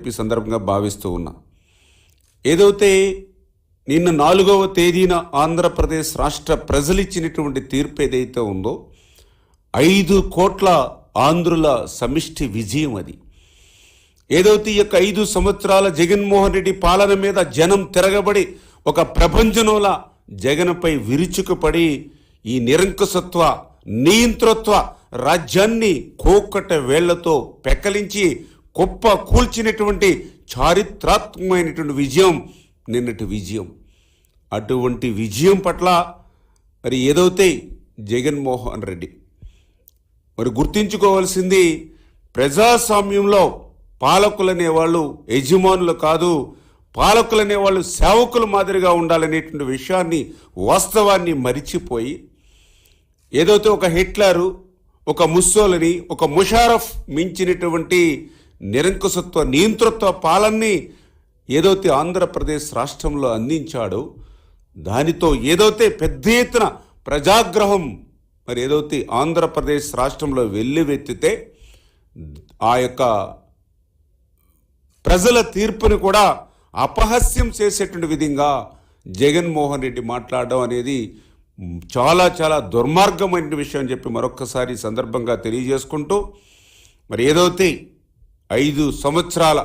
ఈ సందర్భంగా భావిస్తూ ఉన్నా. ఏదైతే నిన్న 4వ తేదీన ఆంధ్రప్రదేశ్ రాష్ట్ర ప్రజలు ఇచ్చినటువంటి తీర్పు ఏదైతే ఉందో 5 కోట్ల ఆంధ్రుల సమిష్టి విజయం అది. ఏదైతే ఈ యొక్క 5 సంవత్సరాల జగన్మోహన్ రెడ్డి పాలన మీద జనం తిరగబడి ఒక ప్రపంచంలా జగన్పై విరుచుకుపడి ఈ నిరంకుశత్వ నియంతృత్వ రాజ్యాన్ని కోకట వేళ్లతో పెకలించి కుప్ప కూల్చినటువంటి చారిత్రాత్మకమైనటువంటి విజయం నిన్నటి విజయం. అటువంటి విజయం పట్ల మరి ఏదైతే జగన్మోహన్ రెడ్డి మరి గుర్తించుకోవాల్సింది, ప్రజాస్వామ్యంలో పాలకులు అనేవాళ్ళు యజమానులు కాదు, పాలకులు అనేవాళ్ళు సేవకుల మాదిరిగా ఉండాలనేటువంటి విషయాన్ని వాస్తవాన్ని మరిచిపోయి ఏదైతే ఒక హిట్లరు, ఒక ముస్సోలిని, ఒక ముషారఫ్ మించినటువంటి నిరంకుశత్వ నియంతృత్వ పాలనని ఏదైతే ఆంధ్రప్రదేశ్ రాష్ట్రంలో అందించాడో దానితో ఏదైతే పెద్ద ఎత్తున ప్రజాగ్రహం మరి ఏదైతే ఆంధ్రప్రదేశ్ రాష్ట్రంలో వెల్లువెత్తితే ఆ యొక్క ప్రజల తీర్పుని కూడా అపహాస్యం చేసేటువంటి విధంగా జగన్మోహన్ రెడ్డి మాట్లాడడం అనేది చాలా చాలా దుర్మార్గమైన విషయం అని చెప్పి మరొక్కసారి సందర్భంగా తెలియజేసుకుంటూ, మరి ఏదైతే 5 సంవత్సరాల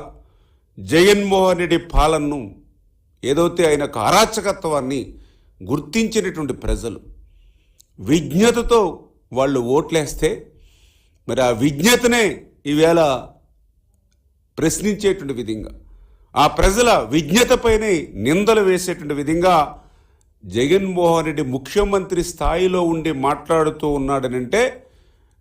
జగన్మోహన్ రెడ్డి పాలనను ఏదైతే ఆయనకు అరాచకత్వాన్ని గుర్తించినటువంటి ప్రజలు విజ్ఞతతో వాళ్ళు ఓట్లేస్తే మరి ఆ విజ్ఞతనే ఈవేళ ప్రశ్నించేటువంటి విధంగా, ఆ ప్రజల విజ్ఞతపైనే నిందలు వేసేటువంటి విధంగా జగన్మోహన్ రెడ్డి ముఖ్యమంత్రి స్థాయిలో ఉండి మాట్లాడుతూ ఉన్నాడనంటే,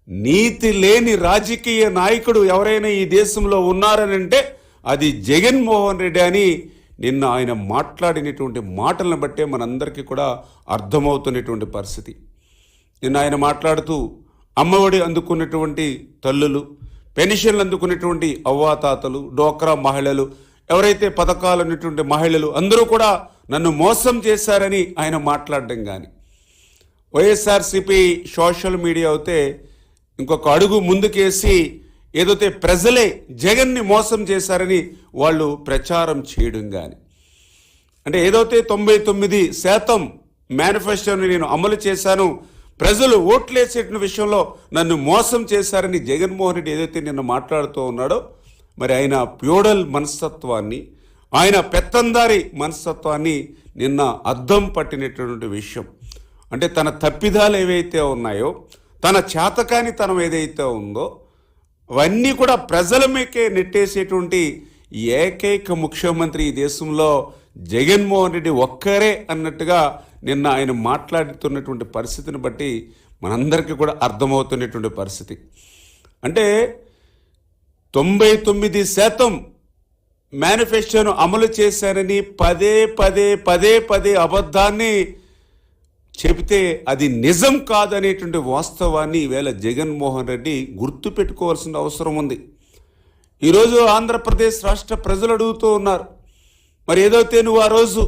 నీతి లేని రాజకీయ నాయకుడు ఎవరైనా ఈ దేశంలో ఉన్నారనంటే అది జగన్మోహన్ రెడ్డి అని నిన్న ఆయన మాట్లాడినటువంటి మాటలను బట్టే మనందరికీ కూడా అర్థమవుతున్నటువంటి పరిస్థితి. నిన్న ఆయన మాట్లాడుతూ అమ్మఒడి అందుకున్నటువంటి తల్లులు, పెన్షన్లు అందుకున్నటువంటి అవ్వాతాతలు, డోక్రా మహిళలు, ఎవరైతే పథకాలు ఉన్నటువంటి మహిళలు అందరూ కూడా నన్ను మోసం చేశారని ఆయన మాట్లాడడం కానీ, వైఎస్ఆర్సీపీ సోషల్ మీడియా అయితే ఇంకొక అడుగు ముందుకేసి ఏదైతే ప్రజలే జగన్ని మోసం చేశారని వాళ్ళు ప్రచారం చేయడం కానీ, అంటే ఏదైతే 99% మేనిఫెస్టోని నేను అమలు చేశాను, ప్రజలు ఓట్లేసేట విషయంలో నన్ను మోసం చేశారని జగన్మోహన్ రెడ్డి ఏదైతే నిన్న మాట్లాడుతూ ఉన్నాడో, మరి ఆయన ప్యూడల్ మనస్తత్వాన్ని, ఆయన పెత్తందారి మనస్తత్వాన్ని నిన్న అద్దం పట్టినటువంటి విషయం. అంటే తన తప్పిదాలు ఏవైతే ఉన్నాయో, తన చేతకానితనం ఏదైతే ఉందో అవన్నీ కూడా ప్రజల మీకే నెట్టేసేటువంటి ఏకైక ముఖ్యమంత్రి ఈ దేశంలో జగన్మోహన్ రెడ్డి ఒక్కరే అన్నట్టుగా నిన్న ఆయన మాట్లాడుతున్నటువంటి పరిస్థితిని బట్టి మనందరికీ కూడా అర్థమవుతున్నటువంటి పరిస్థితి. అంటే 99% మేనిఫెస్టోను అమలు చేశారని పదే అబద్ధాన్ని చెబితే అది నిజం కాదనేటువంటి వాస్తవాన్ని ఈవేళ జగన్మోహన్ రెడ్డి గుర్తుపెట్టుకోవాల్సిన అవసరం ఉంది. ఈరోజు ఆంధ్రప్రదేశ్ రాష్ట్ర ప్రజలు అడుగుతూ ఉన్నారు, మరి ఏదైతే నువ్వు ఆ రోజు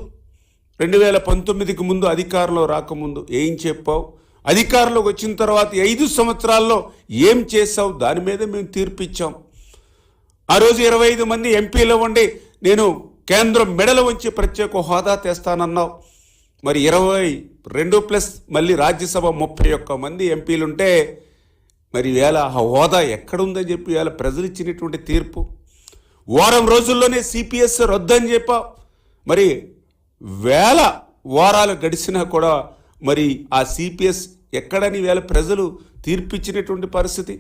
2019కి ముందు అధికారంలో రాకముందు ఏం చెప్పావు, అధికారంలోకి వచ్చిన తర్వాత 5 సంవత్సరాల్లో ఏం చేశావు, దాని మీద మేము తీర్పు ఇచ్చాం. ఆ రోజు 25 మంది ఎంపీలు ఉండి నేను కేంద్రం మెడలు వంచి ప్రత్యేక హోదా తెస్తానన్నావు. మరి 22+ మళ్ళీ రాజ్యసభ 31 మంది ఎంపీలుంటే మరి వేళ ఆ హోదా ఎక్కడుందని చెప్పి వేళ ప్రజలు ఇచ్చినటువంటి తీర్పు. వారం రోజుల్లోనే సిపిఎస్ రద్దని చెప్పావు. మరి వేల వారాలు గడిచినా కూడా మరి ఆ సిపిఎస్ ఎక్కడని వేళ ప్రజలు తీర్పిచ్చినటువంటి పరిస్థితి.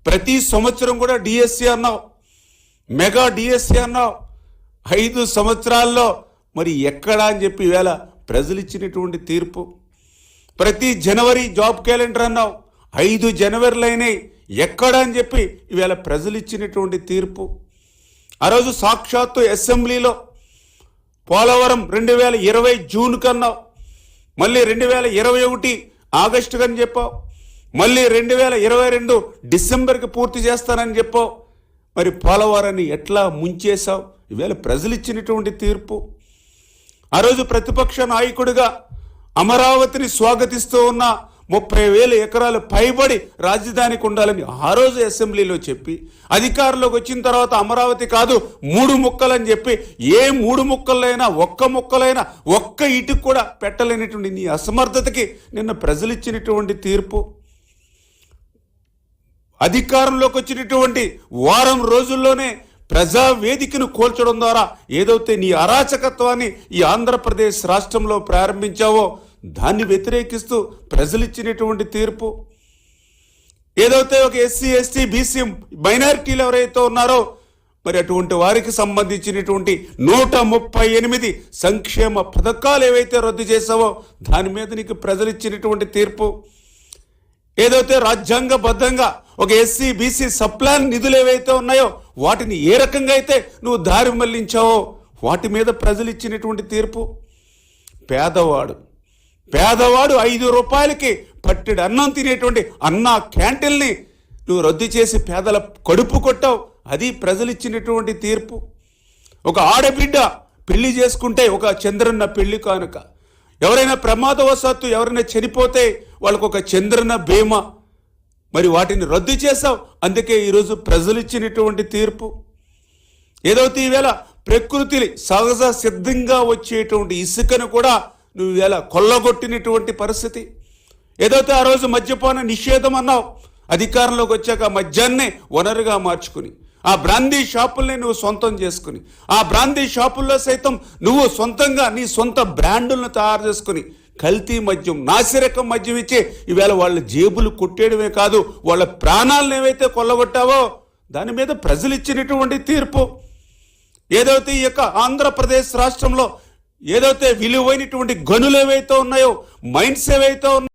ప్రతి సంవత్సరం కూడా డిఎస్సి అన్నావు, మెగా డిఎస్సి అన్నావు. 5 సంవత్సరాల్లో మరి ఎక్కడా అని చెప్పి ఈవేళ ప్రజలు ఇచ్చినటువంటి తీర్పు. ప్రతి జనవరి జాబ్ క్యాలెండర్ అన్నావు, 5 జనవరిలు అయినాయి, ఎక్కడా అని చెప్పి ఈవేళ ప్రజలు ఇచ్చినటువంటి తీర్పు. ఆ రోజు సాక్షాత్తు అసెంబ్లీలో పోలవరం 2020 జూన్ కన్నావు, మళ్ళీ 2021 ఆగస్టు కని చెప్పావు, మళ్ళీ 2022 డిసెంబర్కి పూర్తి చేస్తానని చెప్పావు. మరి పోలవరాన్ని ఎట్లా ముంచేశావు, ఈవేళ ప్రజలు ఇచ్చినటువంటి తీర్పు. ఆ రోజు ప్రతిపక్ష నాయకుడిగా అమరావతిని స్వాగతిస్తూ ఉన్న 30,000 ఎకరాలు పైబడి రాజధానికి ఉండాలని ఆ రోజు అసెంబ్లీలో చెప్పి అధికారంలోకి వచ్చిన తర్వాత అమరావతి కాదు 3 ముక్కలని చెప్పి ఏ 3 ముక్కలైనా ఒక్క ముక్కలైనా ఒక్క ఇటుకు కూడా పెట్టలేనటువంటి నీ అసమర్థతకి నిన్న ప్రజలు ఇచ్చినటువంటి తీర్పు, అధికారంలోకి వచ్చినటువంటి వారం రోజుల్లోనే ప్రజావేదికను కోల్చడం ద్వారా ఏదైతే నీ అరాచకత్వాన్ని ఈ ఆంధ్రప్రదేశ్ రాష్ట్రంలో ప్రారంభించావో దాన్ని వ్యతిరేకిస్తూ ప్రజలు ఇచ్చినటువంటి తీర్పు, ఏదైతే ఒక ఎస్సీ ఎస్టీ బీసీ మైనారిటీలు ఎవరైతే ఉన్నారో మరి అటువంటి వారికి సంబంధించినటువంటి 138 సంక్షేమ పథకాలు ఏవైతే రద్దు చేసావో దాని మీద నీకు ప్రజలు ఇచ్చినటువంటి తీర్పు, ఏదైతే రాజ్యాంగబద్ధంగా ఒక ఎస్సీ బీసీ సప్లాన్ నిధులు ఏవైతే ఉన్నాయో వాటిని ఏ రకంగా అయితే నువ్వు దారి మళ్లించావో వాటి మీద ప్రజలు ఇచ్చినటువంటి తీర్పు, పేదవాడు 5 రూపాయలకి పట్టెడు అన్నం తినేటువంటి అన్నా క్యాంటీన్ని నువ్వు రద్దు చేసి పేదల కడుపు కొట్టావు, అది ప్రజలు ఇచ్చినటువంటి తీర్పు. ఒక ఆడబిడ్డ పెళ్లి చేసుకుంటే ఒక చంద్రన్న పెళ్లి కానుక, ఎవరైనా ప్రమాదవశాత్తు ఎవరైనా చనిపోతే వాళ్ళకు ఒక చంద్రన్న బీమా, మరి వాటిని రద్దు చేశావు. అందుకే ఈరోజు ప్రజలు ఇచ్చినటువంటి తీర్పు. ఏదైతే ఈవేళ ప్రకృతి సహజ సిద్ధంగా వచ్చేటువంటి ఇసుకను కూడా నువ్వు ఈవేళ కొల్లగొట్టినటువంటి పరిస్థితి. ఏదైతే ఆ రోజు మద్యపాన నిషేధం అన్నావు, అధికారంలోకి వచ్చాక మద్యాన్నే వనరుగా మార్చుకుని ఆ బ్రాందీ షాపుల్ని నువ్వు సొంతం చేసుకుని ఆ బ్రాందీ షాపుల్లో సైతం నువ్వు సొంతంగా నీ సొంత బ్రాండులను తయారు చేసుకుని కల్తీ మద్యం, నాసిరకం మద్యం ఇచ్చి ఈవేళ వాళ్ళ జేబులు కొట్టేయడమే కాదు వాళ్ళ ప్రాణాలను ఏవైతే కొల్లగొట్టావో దాని మీద ప్రజలు ఇచ్చినటువంటి తీర్పు. ఏదైతే ఈ యొక్క ఆంధ్రప్రదేశ్ రాష్ట్రంలో ఏదైతే విలువైనటువంటి గనులు ఏవైతే ఉన్నాయో, మైన్స్ ఏవైతే ఉన్నాయో